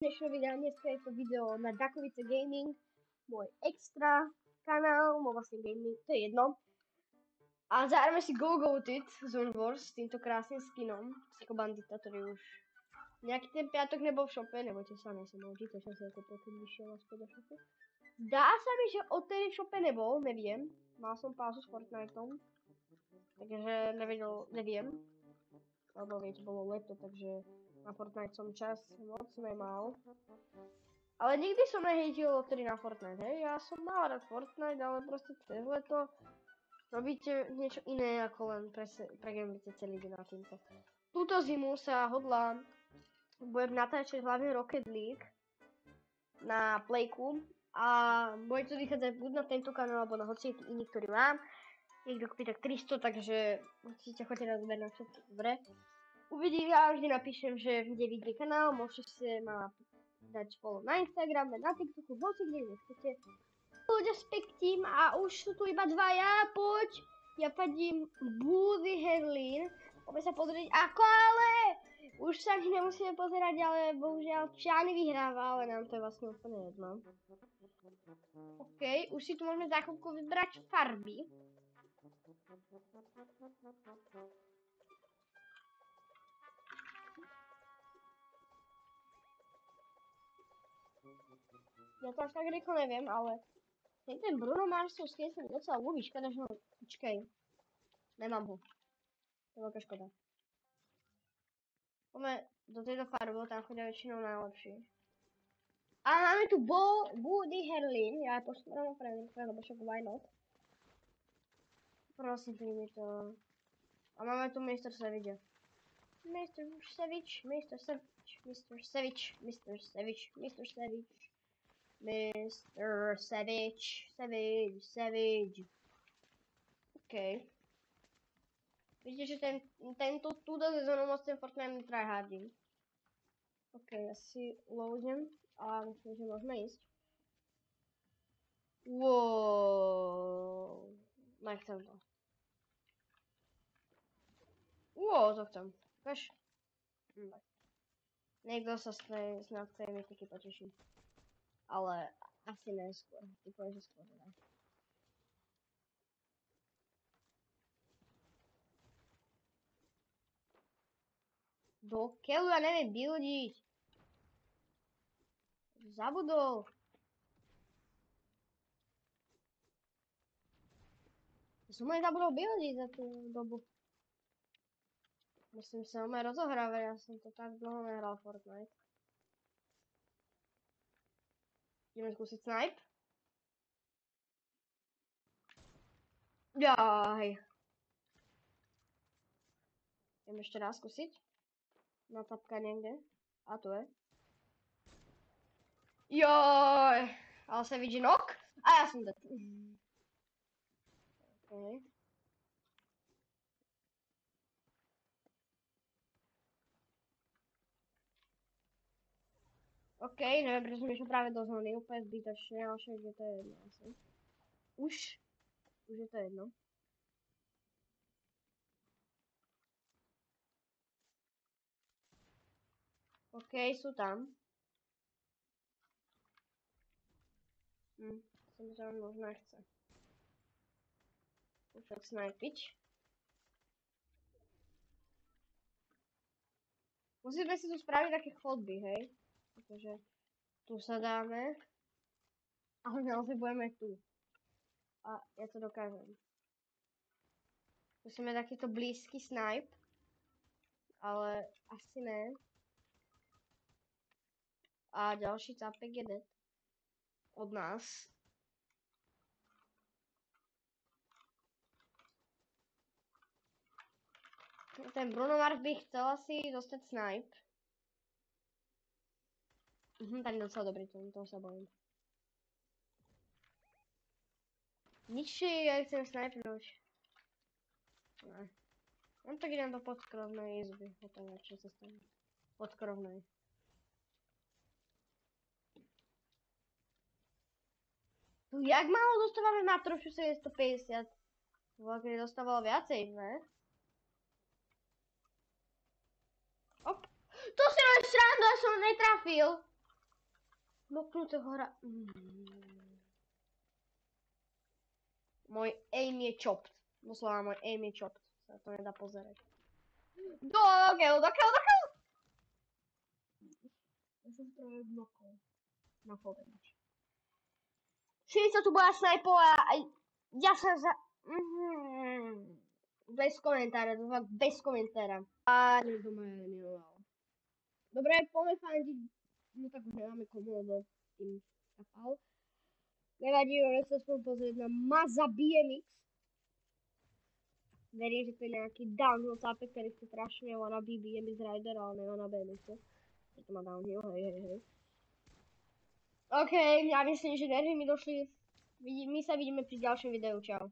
dnešného videa. Dneska je to video na Dakovice Gaming, môj extra kanál, môj vlastne gaming, to je jedno. A zahráme si Go Goated Zone Wars s týmto krásnym skinom, Psycho Bandita, ktorý už nejaký ten piatok nebol v šope, nebojte sa, nejsem bol, to som si ho kúpil, keď vyšiel naspäť do šopu. Zdá sa mi, že odtedy v šope nebol, neviem, mal som pauzu s Fortniteom, takže neviem. Lebo viete, bolo leto, takže na Fortnite som čas moc nemal. Ale nikdy som nehejtil odtedy na Fortnite, hej? Ja som mal rád Fortnite, ale proste cez leto robíte niečo iné, ako len pregamujete celý deň na týmto. Túto zimu sa hodlám, budem natáčať hlavne Rocket League na Playku a bude to vychádzať buď na tento kanál, alebo na hociaký iný, ktorý mám. Niekto kúpi tak 300, takže určite choďte na zber na všetko dobre. Uvidím, ja vždy napíšem, že kde vidíte kanál, môžete si ma dať follow na Instagrame, na TikToku, hoci kde nechcete. Ľudia s Pektím a už sú tu iba dvaja, poď. Ja padím Woody Herlin. Poďme sa pozrieť, ako ale! Už sa ani nemusíme pozerať, ale bohužiaľ Čány vyhráva, ale nám to je vlastne úplne jedno. OK, už si tu môžeme za chvíľku vybrať farby. Ja to až tak rýchlo neviem, ale ten Bruno Marsov skin sa mi docela ľúbi, škoda, že ho... Počkej. Nemám ho. To je veľká škoda. Poďme do tejto farby, tam chodia väčšinou najlepší. A máme tu Woody Herlin, ja aj pošlem na friend, lebo však why not. Prosím, mi to. A máme tu Mr. Savage. Mr. Savage, Mr. Savage, Mr. Savage, Mr. Savage, Mr. Savage. Mr. Savage, Savage. OK. Vidíte, že túto sezónu moc ten Fortnite tryhardím. OK, ja si loadnem a myslím, že môžeme ísť. Wow. Nechcem to. Wow, to chcem. Kaž. Niekto sa snad z tej mytiky poteší. Ale asi neskôr. Ty povieš, že skôr, ne? Do keľu ja neviem buildiť. Zabudol. Ja som aj zabudol buildiť za tú dobu. Musím sa aj rozohrávať, ja som to tak dlho nehral Fortnite. Ideme skúsiť snipe. Jaj. Idem ešte raz skúsiť. Na tapka niekde. A tu je. Joj. Ale sa vidí knock. A ja som dead. OK. OK, neviem, prečo som išiel práve do zóny, úplne zbytočne, ale však je to jedno asi. Už je to jedno. OK, sú tam. Som sa možno nechce. Už tak snajpiť. Musíme si tu spraviť také chodby, hej? Takže tu sa dáme. Ale naozaj budeme tu. A ja to dokážem. Musíme takýto blízky snipe. Ale asi ne. A ďalší capek je dead. Od nás. Ten Bruno Mars by chcel asi dostať snipe. Tam je docela dobrý, toho sa bojím. Nič, ja chcem snipnúť. Ne. On tak idem do podkrovnej izby, o tom čo sa stane. Podkrovnej. Tu jak málo dostávame na trošu 750? Kedy dostával viacej, ne? Op. To si len srandu, ja som netrafil. Moknuté hora. Môj aim je chopped. Doslova môj aim je chopped. Sa to nedá pozerať. Dokiaľ. Ja som práve knokol. Na povedač. Šica tu bola snajpová a ja sa za... Bez komentára, to fakt bez komentára. A niekto ma eliminoval. Dobre, poďme fandiť. No tak už nemáme komu, lebo tým kapal. Nevadí, ale sa aspoň pozrieť na Maza BMX. Verím, že to je nejaký downhill tápek, ktorý chce strašne wannabe BMX rider, ale nemá na BMX. Je to má downhill, hej. OK, ja myslím, že nervy mi došli. My sa vidíme pri ďalšom videu, čau.